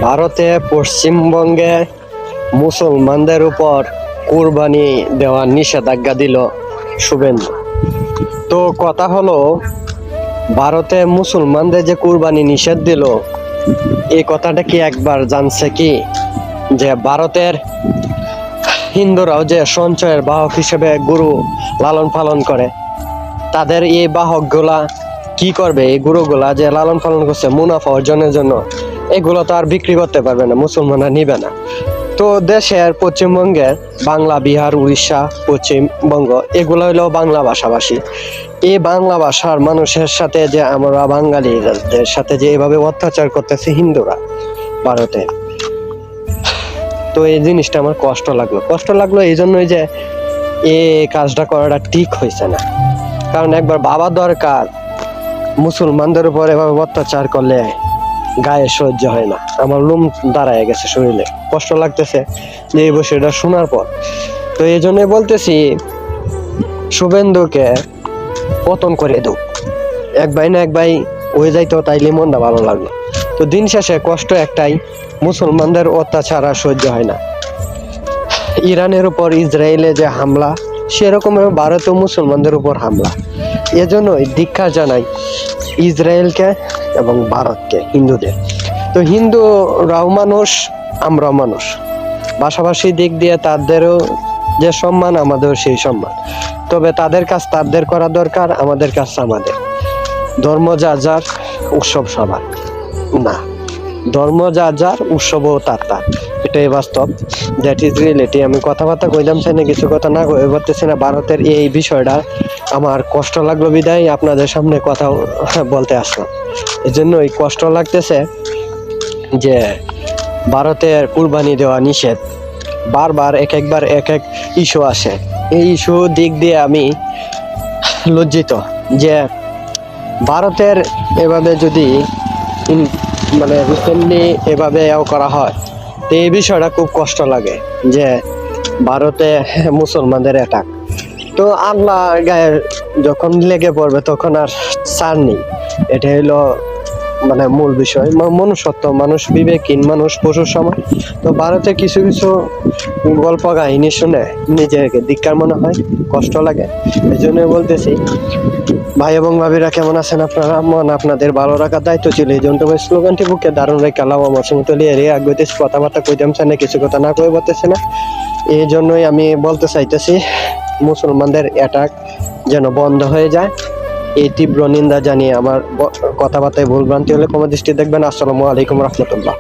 ভারতে পশ্চিমবঙ্গে মুসলমানদের উপর কুরবানি দেওয়ার নিষেধাজ্ঞা দিল শুভেন্দু। তো কথা হলো, ভারতে মুসলমানদের যে কুরবানি নিষেধ দিল, এই কথাটা কি একবার জানছে কি যে ভারতের হিন্দুরাও যে সঞ্চয়ের বাহক হিসেবে গরু লালন পালন করে, তাদের এই বাহকগুলা কি করবে? এই গরুগুলা যে লালন পালন করছে মুনাফা অর্জনের জন্য, এগুলো তো আর বিক্রি করতে পারবে না, মুসলমানরা নিবে না। তো দেশের পশ্চিমবঙ্গের বাংলা, বিহার, উড়িষ্যা, পশ্চিমবঙ্গ, এগুলো হলো বাংলা ভাষাভাষী। এই বাংলা ভাষার মানুষের সাথে যে আমরা বাঙালিদের সাথে যে এভাবে অত্যাচার করতেছে হিন্দুরা ভারতে, তো এই জিনিসটা আমার কষ্ট লাগলো এই জন্যই যে এই কাজটা করাটা ঠিক হয়েছে না। কারণ একবার ভাবা দরকার, মুসলমানদের উপর এভাবে অত্যাচার করলে গায়ে সহ্য হয় না। আমার লোম দাঁড়ায় গেছে শরীরে, কষ্ট লাগতেছে যে এই বিষয়টা শোনার পর। তো এই জন্যই বলতেছি, শুভেন্দুকে পতন করে দেব, এক ভাই না এক ভাই হয়ে যাইতো, তাইলে মনটা ভালো লাগলো। তো দিন শেষে কষ্ট একটাই, মুসলমানদের অত্যাচার আর সহ্য হয় না। ইরানের উপর ইসরায়েলে যে হামলা, সেরকম ভারতীয় মুসলমানদের উপর হামলা। এজন্যই ধিক্কার জানাই ইসরায়েলকে এবং ভারতকে, হিন্দুদের। তো হিন্দুরাও মানুষ, আমরাও মানুষ, পাশাপাশি দিক দিয়ে তাদেরও যে সম্মান, আমাদেরও সেই সম্মান। তবে তাদের কাজ তাদের করা দরকার, আমাদের কাজ আমাদের। ধর্ম যার যার, উৎসব সবার না। ধর্ম যার যার, উৎসবও তার তার, এটাই বাস্তব, দ্যাট ইজ রিয়েলিটি। আমি কথাবার্তা কইলাম চাই না, কিছু কথা না কই পারতেছি না। ভারতের এই বিষয়টা আমার কষ্ট লাগলো বিদায় আপনাদের সামনে কথা বলতে আসলাম। এই জন্যই কষ্ট লাগতেছে যে ভারতের কুরবানি দেওয়া নিষেধ, বারবার একবার এক ইস্যু আসে। এই ইস্যু দিক দিয়ে আমি লজ্জিত যে ভারতের এভাবে যদি মানে রিসেন্টলি এভাবে করা হয়, তো এই বিষয়টা খুব কষ্ট লাগে যে ভারতে মুসলমানদের অ্যাটাক। তো আল্লাহ গায়ের যখন লেগে পড়বে তখন আর ছাড় নেই। এটা হলো মানে মূল বিষয়, মনুষ্যত্ব, মানুষ বিবেকহীন, মানুষ পশুর সমান। তো ভারতে কিছু কিছু গল্প কাহিনী শুনে নিজেকে ধিক্কার মনে হয়, কষ্ট লাগে। এই জন্য বলতেছি, ভাই এবং ভাবিরা কেমন আছেন আপনারা? মন আপনাদের ভালো রাখার দায়িত্ব ছিল। এই জন্য স্লোগানটি বুকে দারুণ রেখে আল্লাহ আমার সঙ্গে তলিয়ে রে আগুতেছি, কথাবার্তা কইতাম চাই না, কিছু কথা না কয়ে বলতেছে না। এই জন্যই আমি বলতে চাইতেছি, মুসলমানদের অ্যাটাক যেন বন্ধ হয়ে যায়। এই তীব্র নিন্দা জানিয়ে আমার কথাবার্তায় ভুলভ্রান্তি হলে ক্ষমা দৃষ্টি দেখবেন। আসসালামু আলাইকুম রহমতুল্লাহ।